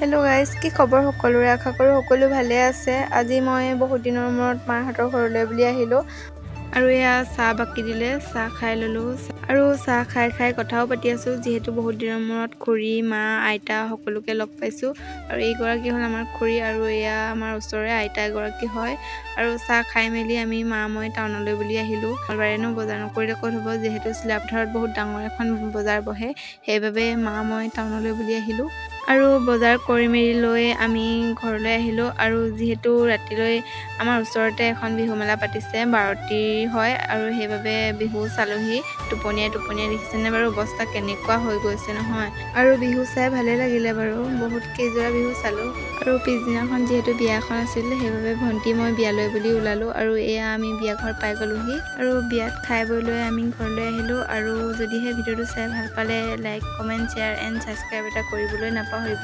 Hello' guys, কি খবৰ সকলোৰে? আশা কৰোঁ সকলো ভালে আছে। আজি মই বহুত দিনৰ মূৰত মাহঁতৰ ঘৰলৈ বুলি আহিলোঁ আৰু এয়া চাহ বাকি দিলে, চাহ খাই ল'লোঁ আৰু চাহ খাই খাই কথাও পাতি আছোঁ। যিহেতু বহুত দিনৰ মূৰত খুৰী, মা, আইতা সকলোকে লগ পাইছোঁ আৰু এইগৰাকী হ'ল আমাৰ খুৰী আৰু এয়া আমাৰ ওচৰৰে আইতা এগৰাকী হয়। আৰু চাহ খাই মেলি আমি মই টাউনলৈ বুলি আহিলোঁ। মঙলবাৰেনো বজাৰ নকৰিলে ক'ত হ'ব, যিহেতু চিলাপথাৰত বহুত ডাঙৰ এখন বজাৰ বহে, সেইবাবে মই টাউনলৈ বুলি আহিলোঁ আৰু বজাৰ কৰি মেলি লৈ আমি ঘৰলৈ আহিলোঁ। আৰু যিহেতু ৰাতিলৈ আমাৰ ওচৰতে এখন বিহু মেলা পাতিছে, বাৰতি হয় আৰু সেইবাবে বিহু চালোহি। টোপনিয়াই দেখিছেনে বাৰু অৱস্থা কেনেকুৱা হৈ গৈছে নহয়। আৰু বিহু চাই ভালেই লাগিলে বাৰু, বহুত কেইযোৰা বিহু চালোঁ। আৰু পিছদিনাখন যিহেতু বিয়া এখন আছিল, সেইবাবে ভণ্টি মই বিয়ালৈ বুলি ওলালোঁ আৰু এয়া আমি বিয়া ঘৰ পাই গ'লোহি আৰু বিয়াত খাই বৈ লৈ আমি ঘৰলৈ আহিলোঁ। আৰু যদিহে ভিডিঅ'টো চাই ভাল পালে like, comment, share and subscribe এটা কৰিবলৈ নাপাহৰিব।